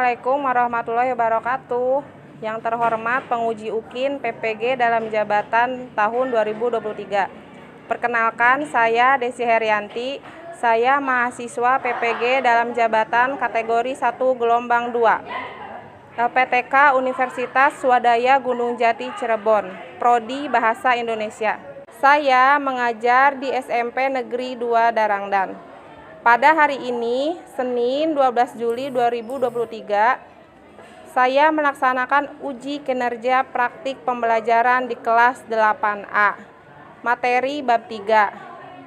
Assalamualaikum warahmatullahi wabarakatuh. Yang terhormat penguji UKIN PPG dalam jabatan tahun 2023. Perkenalkan, saya Desi Herianti. Saya mahasiswa PPG dalam jabatan kategori 1 gelombang 2. LPTK Universitas Swadaya Gunung Jati Cirebon, Prodi Bahasa Indonesia. Saya mengajar di SMP Negeri 2 Darangdan. Pada hari ini, Senin 12 Juli 2023, saya melaksanakan uji kinerja praktik pembelajaran di kelas 8A. Materi bab 3,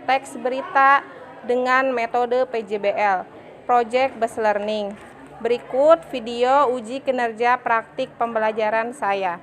teks berita dengan metode PJBL, Project Based Learning. Berikut video uji kinerja praktik pembelajaran saya.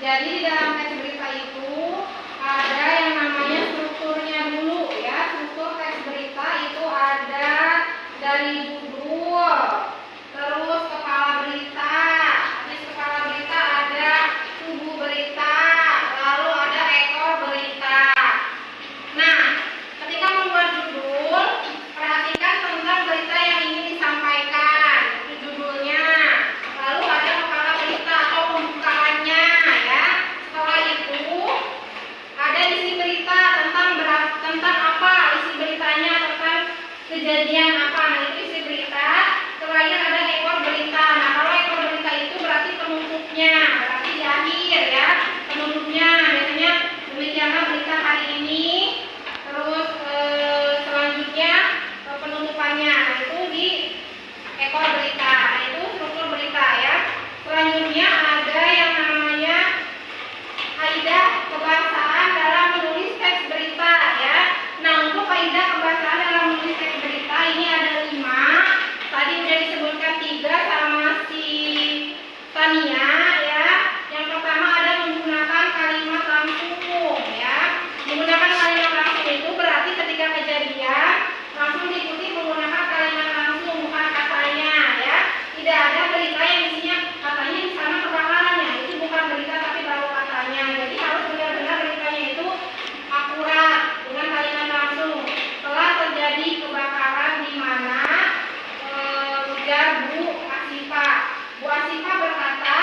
Jadi di dalam teks berita itu ada yang namanya strukturnya dulu ya. Struktur teks berita itu ada dari judul, terus kepala berita, habis kepala berita ada tubuh berita, lalu ada ekor berita. Nah, ketika membuat judul, perhatikan tentang berita yang ingin disampaikan, itu judulnya. Lalu ada kepala berita atau pembukaannya ya. Setelah itu ada isi berita tentang apa isi beritanya, tentang kejadian apa. Nah, itu isi berita. Terakhir ada ekor berita. Nah, kalau ekor berita itu berarti penutupnya, berarti di akhir ya, penutupnya. Biasanya demikianlah berita hari ini. Terus selanjutnya penutupannya. Nah, itu di ekor berita. Nah, itu struktur berita ya. Selanjutnya ada yang namanya kaidah kebahasaan dalam menulis teks berita ya. Nah, untuk kaidah kebahasaan dalam menulis teks berita ini ada 5. Tadi udah disebutkan 3 sama si Tania ya. Yang pertama ada menggunakan kalimat langsung ya. Menggunakan kalimat langsung itu berarti ketika kejadian langsung diikuti menggunakan kalimat langsung, bukan katanya ya. Tidak ada berita yang isinya katanya di sana kebakarannya, itu bukan berita tapi baru katanya. Jadi harus benar-benar beritanya itu akurat dengan kalimat langsung. Telah terjadi kebakaran di mana ujar Bu Asifa. Bu Asifa berkata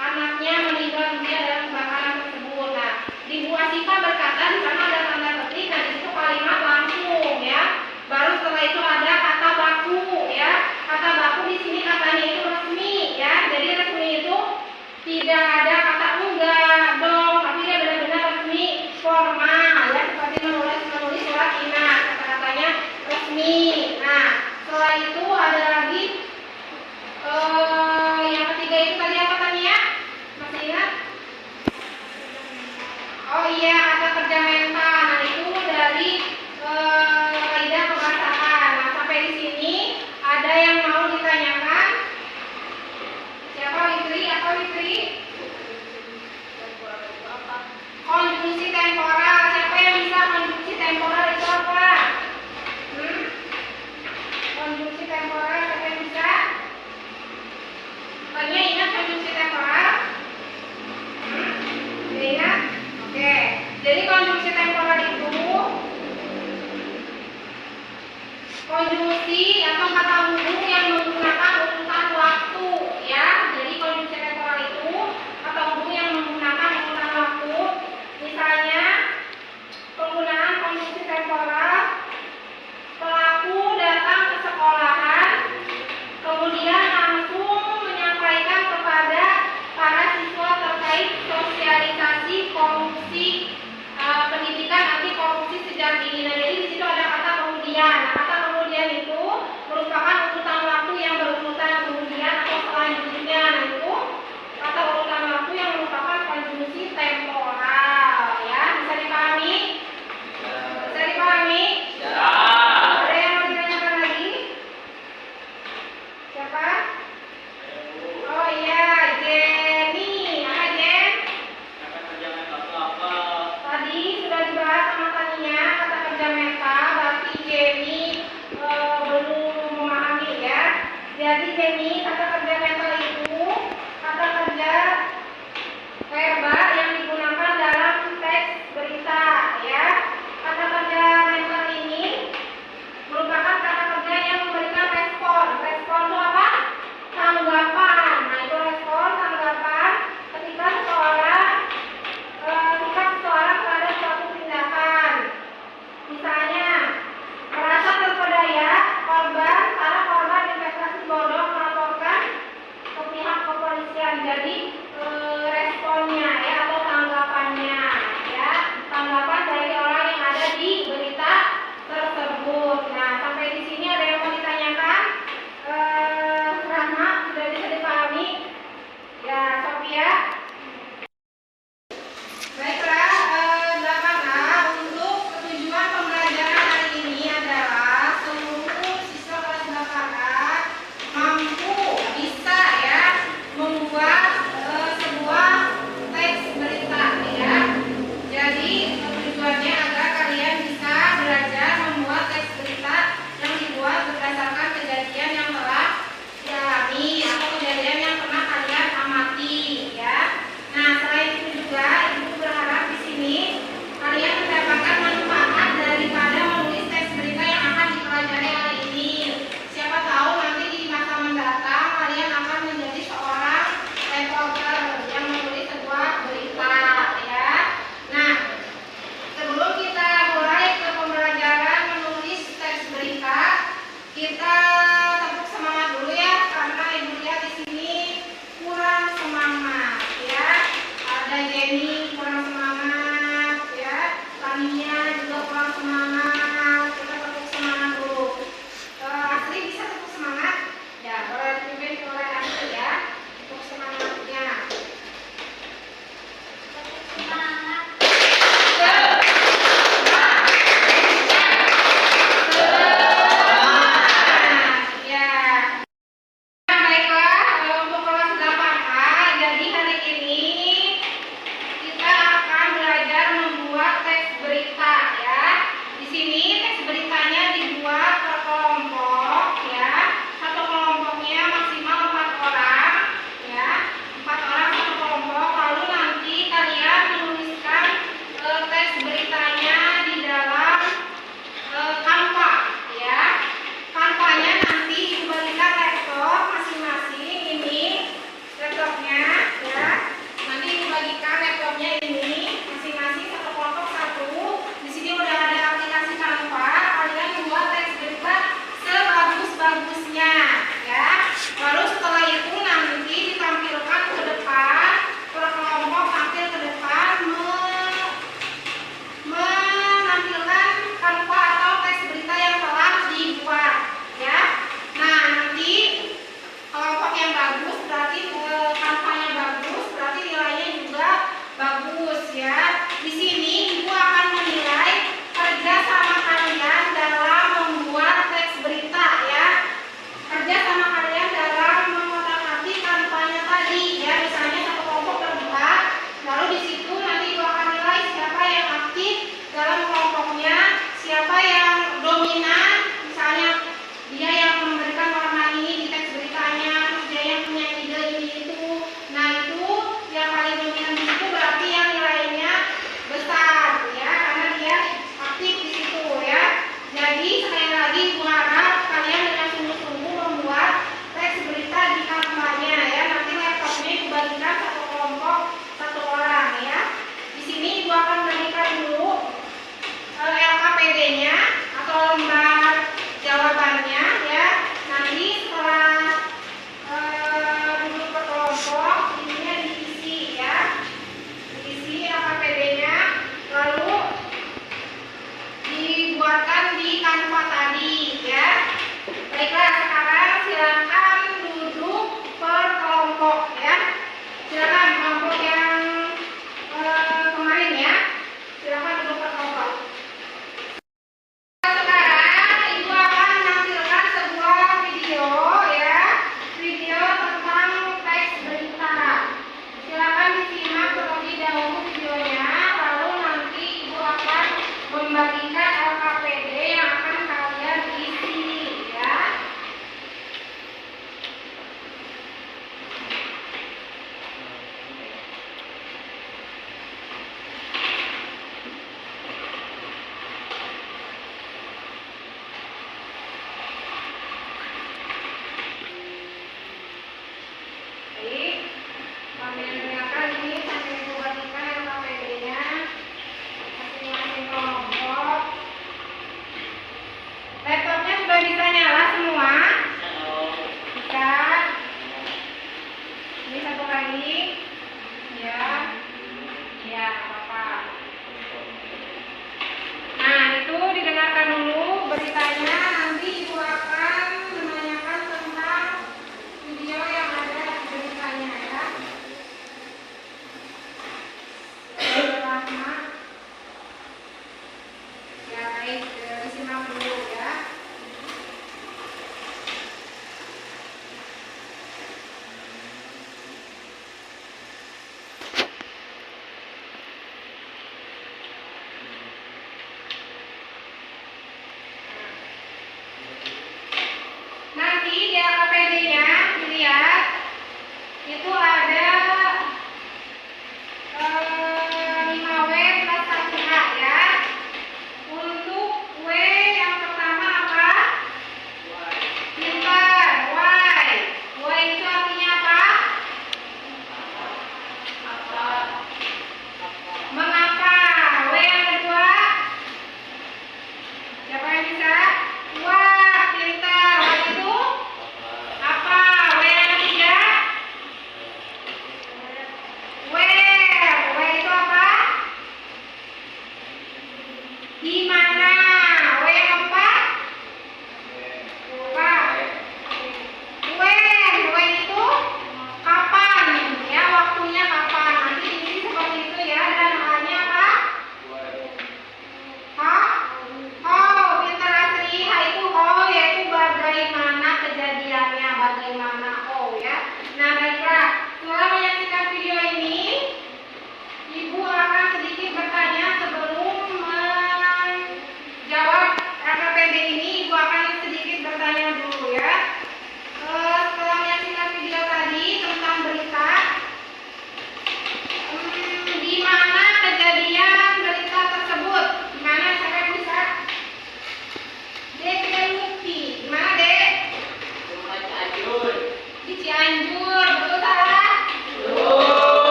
anaknya meninggal dunia dalam kebakaran tersebut. Nah, di Bu Asifa berkata di sana ada tanda petik, nah di situ kalimat langsung ya. Baru setelah itu ada kata baku ya. Kata baku di sini katanya itu resmi ya. Jadi resmi itu tidak ada kata enggak dong, tapi dia benar-benar resmi, formal ya, seperti menulis surat ingat, kata-katanya resmi. Nah, setelah itu ada lagi yang ketiga itu tadi apa tadi ya? Masih ingat? Oh iya, kata kerja mental. Nah, itu dari kaidah kebahasaan. Nah, sampai di sini ada yang mau ditanyakan? Siapa Witri? Apa Witri? Konjungsi temporal. Siapa yang bisa konjungsi temporal itu apa? Konjungsi temporal siapa yang bisa? Tanya ingat konjungsi temporal? Ingat? Oke. Jadi konjungsi temporal itu konjungsi atau kata hubung yang menggunakan urutan waktu ya. Jadi konjungsi temporal itu kata hubung yang menggunakan urutan waktu. Misalnya penggunaan konjungsi temporal, pelaku datang ke sekolahan kemudian langsung menyampaikan kepada para siswa terkait sosialisasi korupsi pendidikan anti korupsi sejak dini. Nah, jadi di situ ada kata kemudian. Nah, kata kemudian itu merupakan urutan waktu yang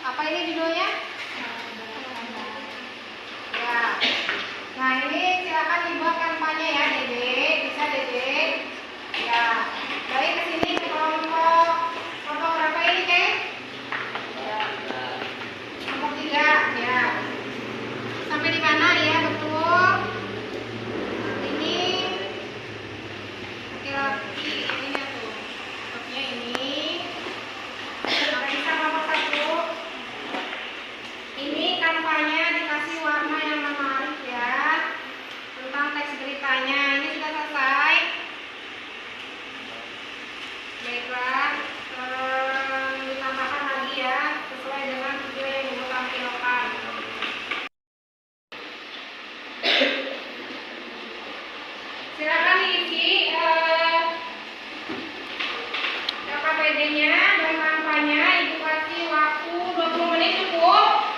Apa ini judulnya? Ya. Nah, ini silakan dibuat kampanye ya, Dede. Bisa, Dede. Ya. Baik, ke sini ke kelompok berapa ini, Kek? Ya. Kelompok 3, ya. Sampai di mana ya, betul? Ini laki-laki ini ya tuh. Topnya ini. Apa bisa kelompok 1? Ini kampanye dikasih warna yang menarik ya. Tentang teks beritanya. Ini sudah selesai. Baiklah, ditambahkan lagi ya sesuai dengan video yang Ibu tampilkan. Silakan diisi KKPD-nya dan kampanye. Ibu kasih waktu 20 menit cukup?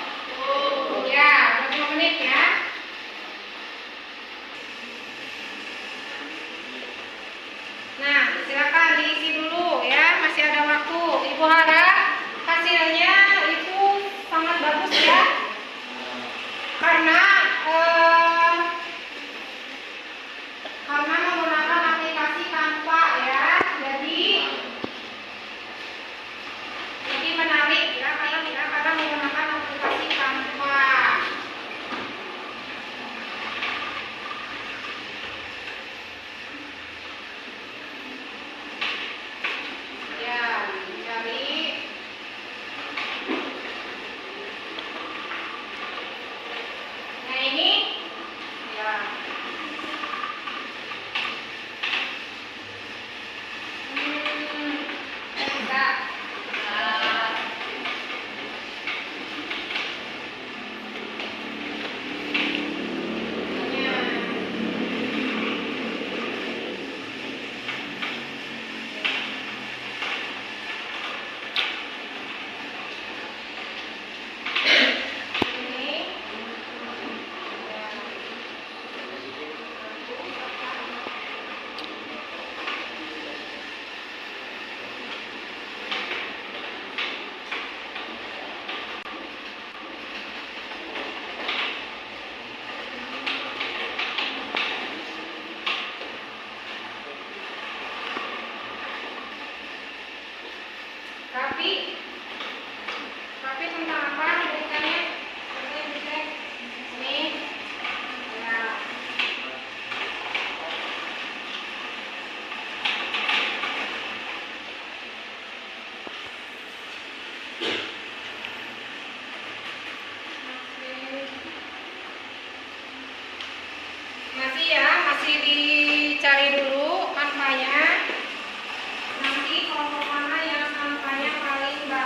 Ya, 20 menit ya. Nah, silakan diisi dulu ya, masih ada waktu. Ibu harap hasilnya itu sangat bagus ya. Karena menggunakan aplikasi Canva ya. Jadi menarik ya karena menggunakan aplikasi Canva. Ya, cari. Nah, ini ya. Enggak. Tapi tentang apa beritanya? Ini ya. Masih dicari dulu kampanye. Nanti kelompok mana yang kampanye paling bagus.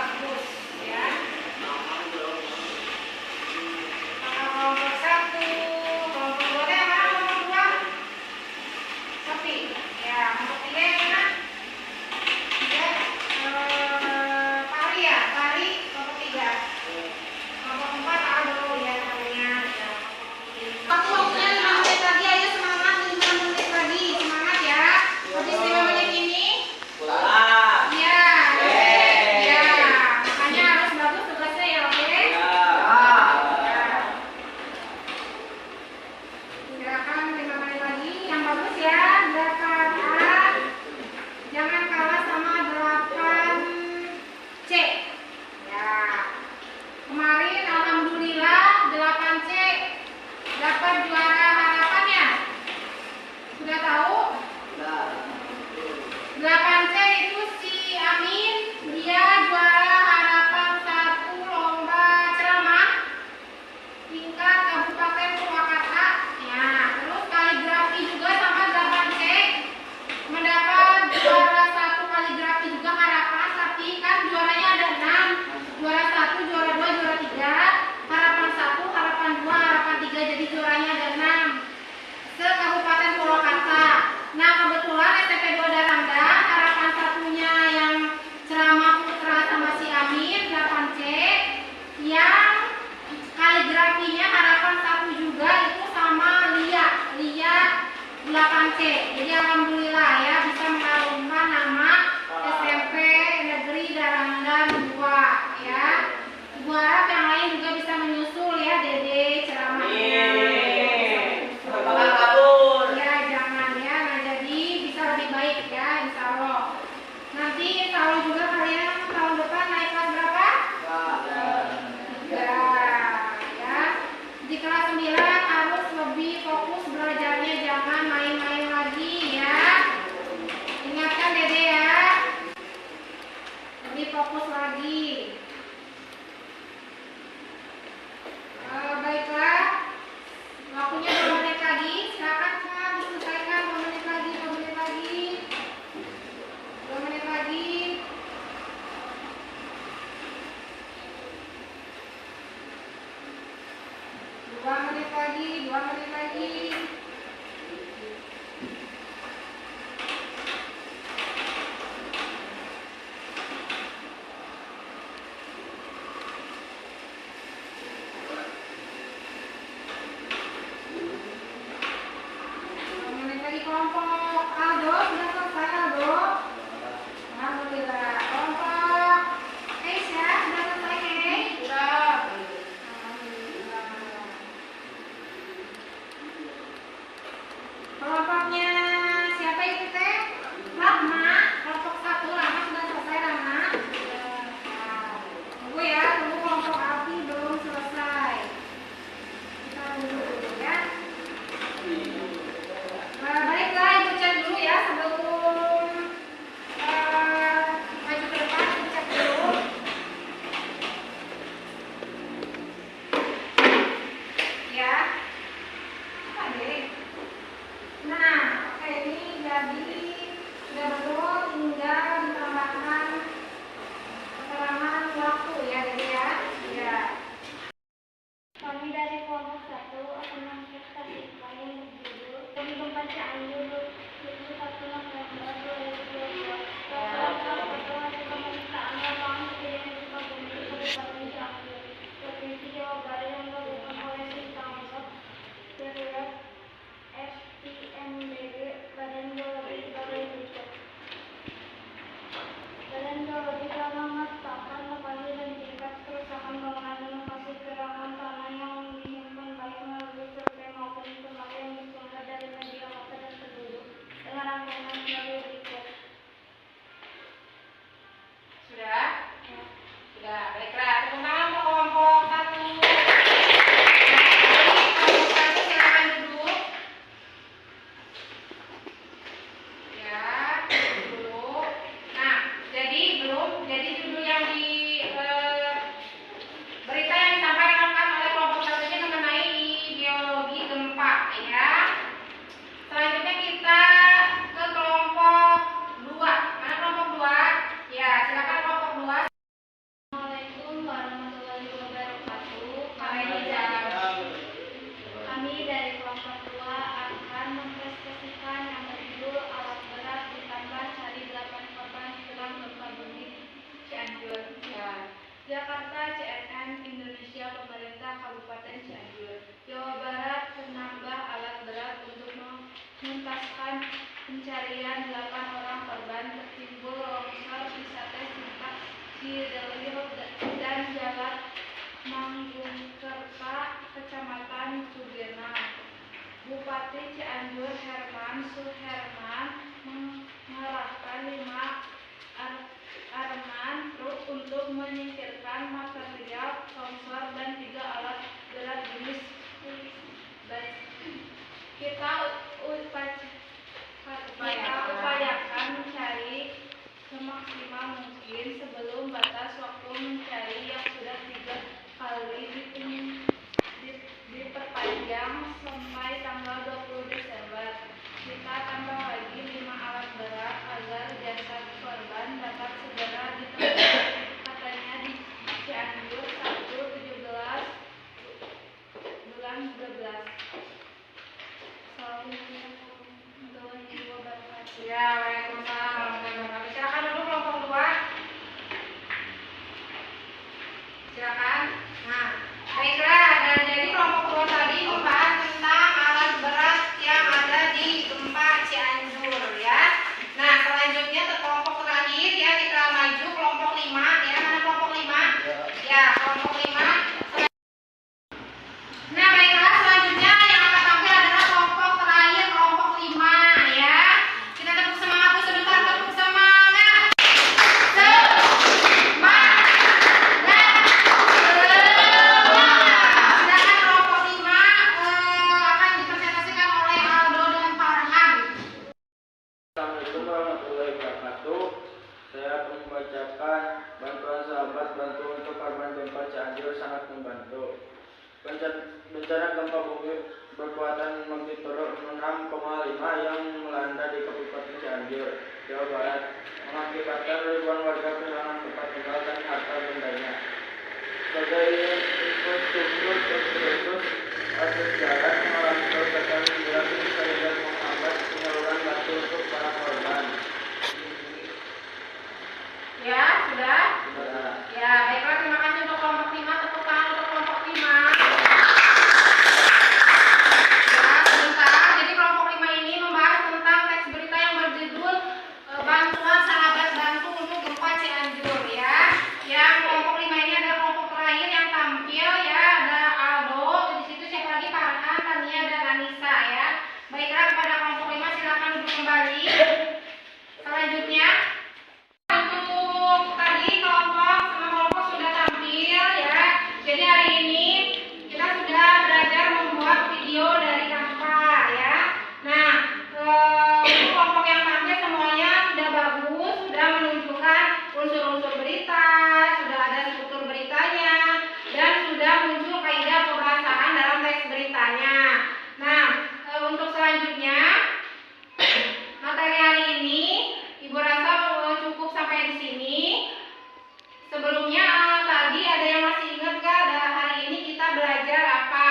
fokus lagi. Baiklah, waktunya 2 menit lagi. Silakan Kak, diselesaikan 2 menit lagi, 2 menit lagi, 2 menit lagi. Dua menit lagi, 2 menit lagi. Kelompok Aldo sudah selesai Aldo. Alhamdulillah. Kelompok Keisha sudah selesai Kei? Sudah. Alhamdulillah. Kelompoknya siapa itu teh? Rahma. Kelompok 1 Rahma sudah selesai Rahma. Tunggu ya, tunggu kelompok Alfi belum selesai. Kita tunggu dulu ya. Baiklah, ibu cek dulu ya sebelum maju ke depan, ibu cek dulu. Ya, apa deh? Nah, oke, ini jadi sudah betul, tinggal ditambahkan keterangan waktu ya, jadi ya. Ya. Kami dari kelompok 1 akan menginvestasikan yang berjudul Gempa Cianjur 21 November 2022. Laporan hasil pemeriksaan lapangan kejadian gempa bumi di Kabupaten Cianjur, Provinsi Jawa Barat yang dilakukan oleh Sistemsat Darurat FTMBG Badan Geologi sebagai berikut. Badan Geologi telah memetakan lokasi dan tingkat kerusakan bangunan inovasi gerakan tanah yang dihimpun baik melalui survei maupun informasi yang bersumber dari media massa dan penduduk dengan rangkaian sebagai berikut. Sudah? Ya. Sudah. Baiklah, tepuk tangan untuk kelompok 1. Kelompok 1 silakan duduk. Ya, dulu. Nah, jadi judul yang di berita yang disampaikan oleh kelompok 1 ini mengenai geologi gempa ya. Selanjutnya kita ke kelompok 2. Mana kelompok 2? Ya, silakan kelompok 2. Assalamualaikum warahmatullahi wabarakatuh. Kami dari kelompok 2 akan mempresentasikan yang berjudul alat berat ditambah cari 8 korban setelah gempa bumi Cianjur. Ya. Jakarta, CNN Indonesia, Pemerintah Kabupaten Cianjur, Jawa Barat menambah alat berat untuk menuntaskan pencarian 8 orang korban tertimbul longsor di Sate Simpang Cidelil dan Jalan Manggungkerta, Kecamatan Sugena. Bupati Cianjur Herman Suherman mengerahkan 5 arman truk untuk menyingkirkan material longsor dan 3 alat berat jenis kita upayakan mencari semaksimal mungkin sebelum batas waktu mencari yang sudah 3 kali diperpanjang sampai tanggal 20 Desember. Kita tambah lagi 5 alat berat agar jasad korban dapat segera ditemukan, katanya di Cianjur 1/17 bulan 12. Assalamualaikum warahmatullahi wabarakatuh. Ya, waalaikumsalam. Silakan dulu kelompok 2. Silakan. Nah, baiklah, dan jadi kelompok 2 tadi membahas tentang alat berat yang ada di gempa Cianjur ya. merasakan bantuan sahabat bantu untuk korban gempa Cianjur sangat membantu. Bencana gempa bumi berkekuatan magnitudo 6,5 yang melanda di Kabupaten Cianjur, Jawa Barat, mengakibatkan ribuan warga kehilangan tempat tinggal dan harta bendanya. Sebagai infrastruktur terputus akses jalan mengalami kerusakan geografis sehingga menghambat penyaluran bantu untuk para korban. Ya, sudah? Sudah. Ya, baiklah, terima kasih untuk kelompok 5, tepuk tangan untuk kelompok 5. Ya, sebentar. Jadi kelompok 5 ini membahas tentang teks berita yang berjudul Bantuan Sahabat Bantu untuk Gempa Cianjur ya. Yang kelompok 5 ini adalah kelompok terakhir yang tampil ya. Ada Aldo, di situ siapa lagi? Farhan, Tania, dan Anissa ya. Baiklah, kepada kelompok 5 silakan duduk kembali. Selanjutnya untuk tadi kelompok semua kelompok sudah tampil ya. Jadi hari ini kita sudah belajar membuat video dari Canva ya. Nah, untuk kelompok yang tampil semuanya sudah bagus, sudah menunjukkan unsur-unsur berita, sudah ada struktur beritanya, dan sudah muncul kaidah pembahasan dalam teks beritanya. Nah, untuk selanjutnya materi hari ini Ibu rasa cukup sampai di sini. Sebelumnya tadi ada yang masih ingat gak hari ini kita belajar apa?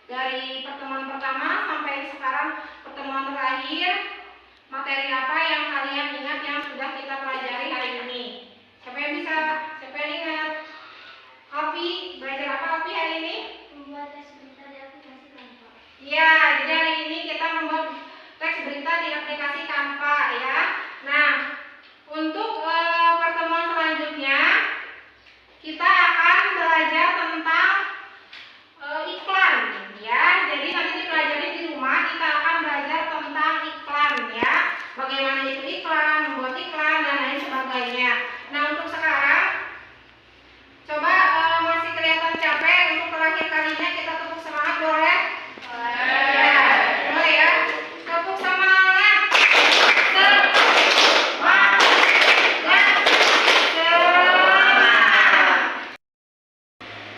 Dari pertemuan pertama sampai sekarang pertemuan terakhir, materi apa yang kalian ingat yang sudah kita pelajari hari ini? Siapa yang bisa? Siapa yang ingat? Alfi, belajar apa Alfi hari ini? Membuat teks berita di aplikasi Canva. Iya, jadi hari ini kita membuat teks berita di aplikasi Canva ya. Nah, untuk pertemuan selanjutnya kita akan belajar tentang iklan ya. Jadi nanti dipelajari di rumah, kita akan belajar tentang iklan ya. Bagaimana itu iklan, membuat iklan dan lain sebagainya. Nah, untuk sekarang coba masih kelihatan capek, untuk terakhir kalinya kita tepuk semangat boleh? Ya, boleh ya. Tepuk semangat.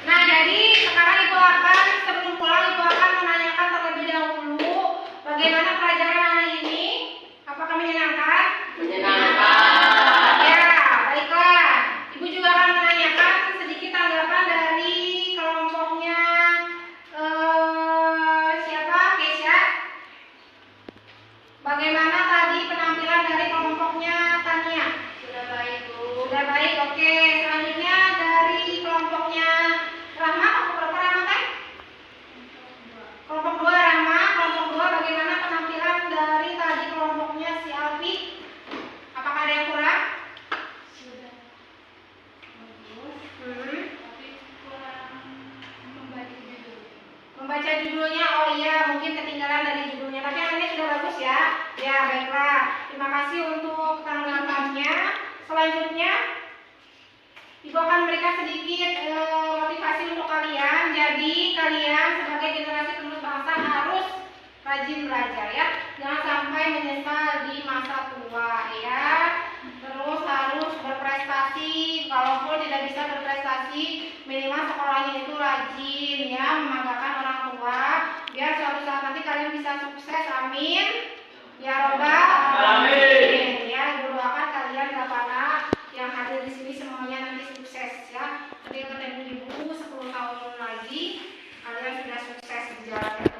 Nah, jadi sekarang Ibu akan sebelum pulang Ibu akan menanyakan terlebih dahulu bagaimana pelajaran hari ini. Apakah menyenangkan? Menyenangkan. Ya, baiklah. Ibu juga akan menanyakan sedikit tanggapan dari kelompoknya siapa? Kesha. Bagaimana tadi penampilan dari kelompoknya Tania? Sudah baik, Bu. Sudah baik, oke. Selanjutnya dari kelompoknya Rahma, kelompok berapa Rahma kan? Kelompok 2 Rahma, kelompok 2 bagaimana penampilan dari tadi kelompoknya si Alfi? Apakah ada yang kurang? Sudah bagus. Tapi kurang membaca judul. Membaca judulnya, oh iya mungkin ketinggalan dari judulnya, tapi yang ini sudah bagus ya. Ya baiklah, terima kasih untuk tanggapannya. Selanjutnya Ibu akan memberikan sedikit motivasi untuk kalian. Jadi kalian sebagai generasi penerus bangsa harus rajin belajar ya. Jangan sampai menyesal di masa tua ya. Terus harus berprestasi. Kalaupun tidak bisa berprestasi, minimal sekolahnya itu rajin ya, membanggakan orang tua. Biar suatu saat nanti kalian bisa sukses. Amin. Ya robbal alamin. Ya, Ibu doakan kalian berapa anak yang hadir di sini semuanya nanti sukses ya. Nanti ketemu Ibu 10 tahun lagi kalian sudah sukses di jalan.